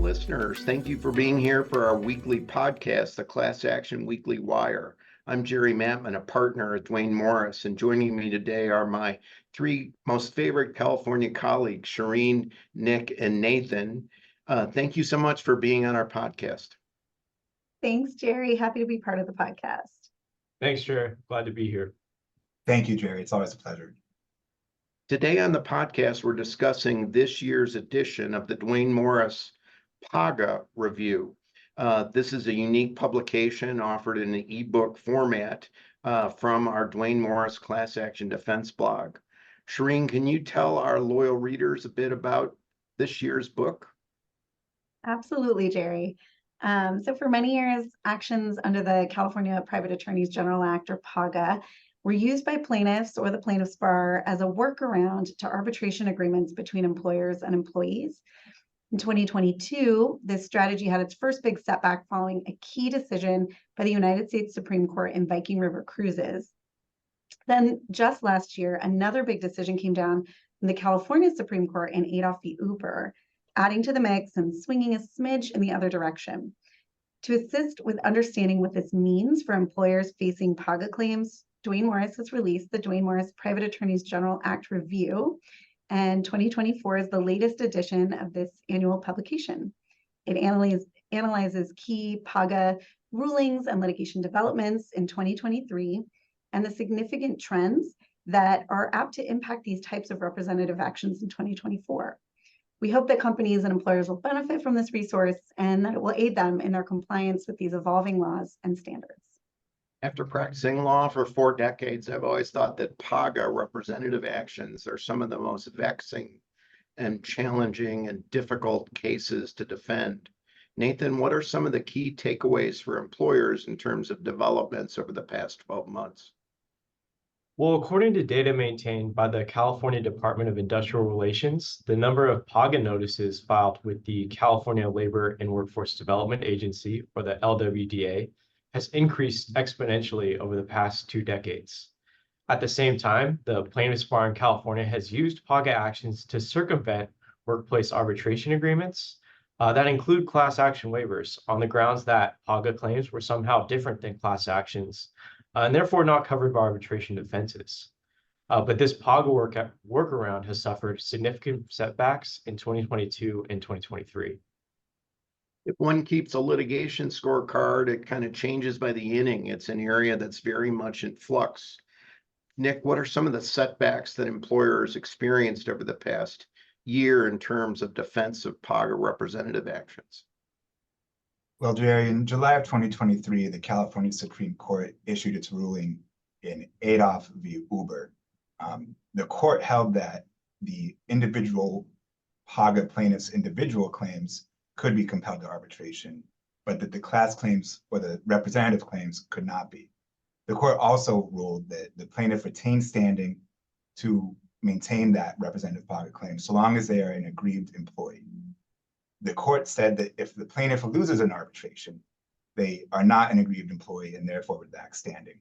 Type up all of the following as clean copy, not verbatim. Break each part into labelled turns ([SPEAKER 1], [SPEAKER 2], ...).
[SPEAKER 1] listeners. Thank you for being here for our weekly podcast, the Class Action Weekly Wire. I'm Jerry Maatman, a partner at Duane Morris, and joining me today are my three most favorite California colleagues, Shireen, Nick, and Nathan. Thank you so much for being on our podcast.
[SPEAKER 2] Thanks, Jerry. Happy to be part of the podcast.
[SPEAKER 3] Thanks, Jerry. Glad to be here.
[SPEAKER 4] Thank you, Jerry. It's always a pleasure.
[SPEAKER 1] Today on the podcast, we're discussing this year's edition of the Duane Morris PAGA Review. This is a unique publication offered in an ebook format from our Duane Morris Class Action Defense blog. Shireen, can you tell our loyal readers a bit about this year's book?
[SPEAKER 2] Absolutely, Jerry. So for many years, actions under the California Private Attorneys General Act, or PAGA, were used by plaintiffs or the plaintiff's bar as a workaround to arbitration agreements between employers and employees. In 2022, this strategy had its first big setback following a key decision by the United States Supreme Court in Viking River Cruises. Then just last year, another big decision came down from the California Supreme Court in Adolph v. Uber, adding to the mix and swinging a smidge in the other direction. To assist with understanding what this means for employers facing PAGA claims, Duane Morris has released the Duane Morris Private Attorneys General Act Review, and 2024 is the latest edition of this annual publication. It analyzes key PAGA rulings and litigation developments in 2023 and the significant trends that are apt to impact these types of representative actions in 2024. We hope that companies and employers will benefit from this resource and that it will aid them in their compliance with these evolving laws and standards.
[SPEAKER 1] After practicing law for 4 decades, I've always thought that PAGA representative actions are some of the most vexing and challenging and difficult cases to defend. Nathan, what are some of the key takeaways for employers in terms of developments over the past 12 months?
[SPEAKER 3] Well, according to data maintained by the California Department of Industrial Relations, the number of PAGA notices filed with the California Labor and Workforce Development Agency, or the LWDA, has increased exponentially over the past 2 decades. At the same time, the plaintiffs' bar in California has used PAGA actions to circumvent workplace arbitration agreements that include class action waivers on the grounds that PAGA claims were somehow different than class actions and therefore not covered by arbitration defenses. But this PAGA workaround has suffered significant setbacks in 2022 and 2023.
[SPEAKER 1] If one keeps a litigation scorecard, it kind of changes by the inning. It's an area that's very much in flux. Nick, what are some of the setbacks that employers experienced over the past year in terms of defense of PAGA representative actions?
[SPEAKER 4] Well, Jerry, in July of 2023, the California Supreme Court issued its ruling in Adolph v. Uber. The court held that the individual PAGA plaintiffs' individual claims could be compelled to arbitration, but that the class claims or the representative claims could not be. The court also ruled that the plaintiff retained standing to maintain that representative PAGA claim so long as they are an aggrieved employee. The court said that if the plaintiff loses an arbitration, they are not an aggrieved employee and therefore would lack standing.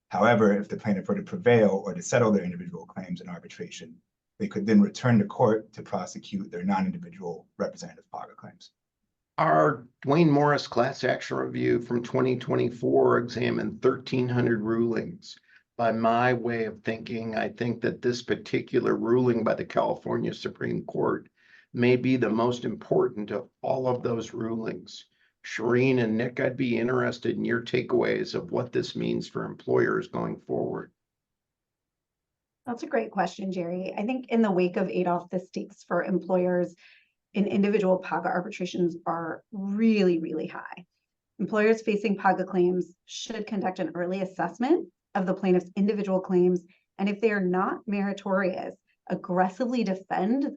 [SPEAKER 4] However, if the plaintiff were to prevail or to settle their individual claims in arbitration, they could then return to court to prosecute their non-individual representative PAGA claims.
[SPEAKER 1] Our Duane Morris Class Action Review from 2024 examined 1,300 rulings. By my way of thinking, I think that this particular ruling by the California Supreme Court may be the most important of all of those rulings. Shireen and Nick, I'd be interested in your takeaways of what this means for employers going forward.
[SPEAKER 2] That's a great question, Jerry. I think in the wake of Adolph, the stakes for employers in individual PAGA arbitrations are really, really high. Employers facing PAGA claims should conduct an early assessment of the plaintiff's individual claims, and if they are not meritorious, aggressively defend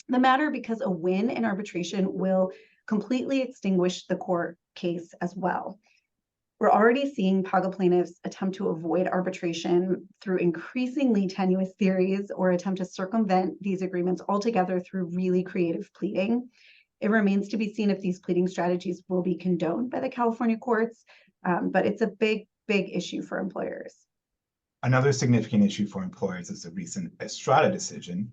[SPEAKER 2] the matter, because a win in arbitration will completely extinguish the court case as well. We're already seeing PAGA plaintiffs attempt to avoid arbitration through increasingly tenuous theories or attempt to circumvent these agreements altogether through really creative pleading. It remains to be seen if these pleading strategies will be condoned by the California courts, but it's a big issue for employers.
[SPEAKER 4] Another significant issue for employers is the recent Estrada decision,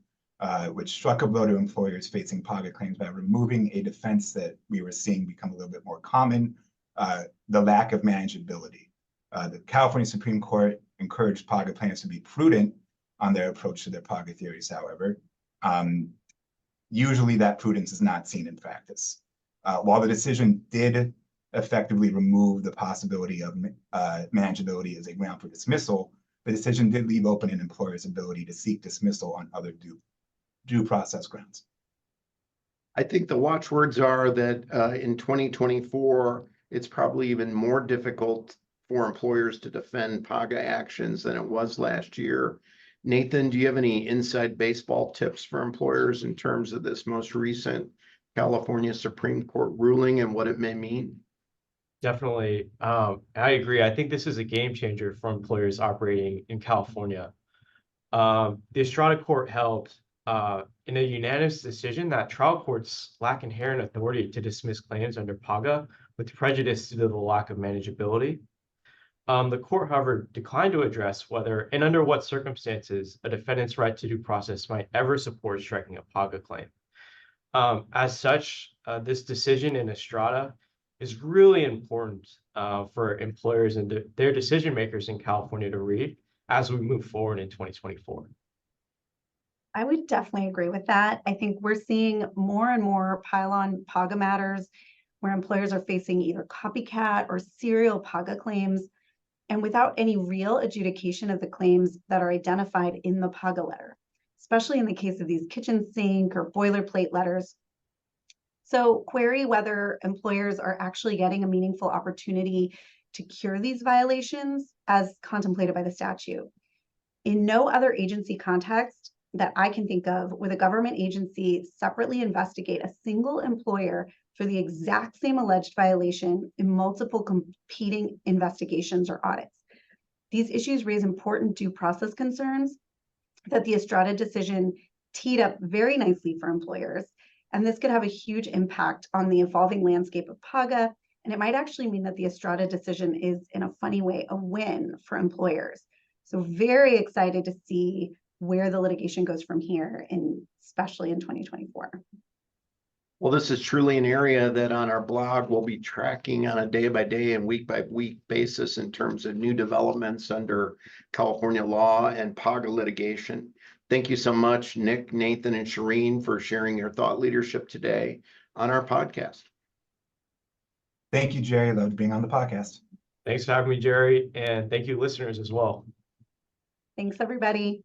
[SPEAKER 4] which struck a blow to employers facing PAGA claims by removing a defense that we were seeing become a little bit more common, the lack of manageability. The California Supreme Court encouraged PAGA plaintiffs to be prudent on their approach to their PAGA theories, however. Usually that prudence is not seen in practice. While the decision did effectively remove the possibility of manageability as a ground for dismissal, the decision did leave open an employer's ability to seek dismissal on other due process grounds.
[SPEAKER 1] I think the watchwords are that in 2024, it's probably even more difficult for employers to defend PAGA actions than it was last year. Nathan, do you have any inside baseball tips for employers in terms of this most recent California Supreme Court ruling and what it may mean?
[SPEAKER 3] Definitely. I agree. I think this is a game changer for employers operating in California. The Estrada Court held in a unanimous decision that trial courts lack inherent authority to dismiss claims under PAGA with prejudice due to the lack of manageability. The court, however, declined to address whether and under what circumstances a defendant's right to due process might ever support striking a PAGA claim. As such, this decision in Estrada is really important for employers and their decision makers in California to read as we move forward in 2024.
[SPEAKER 2] I would definitely agree with that. I think we're seeing more and more pile-on PAGA matters where employers are facing either copycat or serial PAGA claims, and without any real adjudication of the claims that are identified in the PAGA letter, especially in the case of these kitchen sink or boilerplate letters. So query whether employers are actually getting a meaningful opportunity to cure these violations as contemplated by the statute. In no other agency context that I can think of would a government agency separately investigate a single employer for the exact same alleged violation in multiple competing investigations or audits. These issues raise important due process concerns that the Estrada decision teed up very nicely for employers, and this could have a huge impact on the evolving landscape of PAGA, and it might actually mean that the Estrada decision is, in a funny way, a win for employers. So very excited to see where the litigation goes from here, especially in 2024.
[SPEAKER 1] Well, this is truly an area that on our blog we'll be tracking on a day-by-day and week-by-week basis in terms of new developments under California law and PAGA litigation. Thank you so much, Nick, Nathan, and Shireen, for sharing your thought leadership today on our podcast.
[SPEAKER 4] Thank you, Jerry. Loved being on the podcast.
[SPEAKER 3] Thanks for having me, Jerry, and thank you, listeners, as well.
[SPEAKER 2] Thanks, everybody.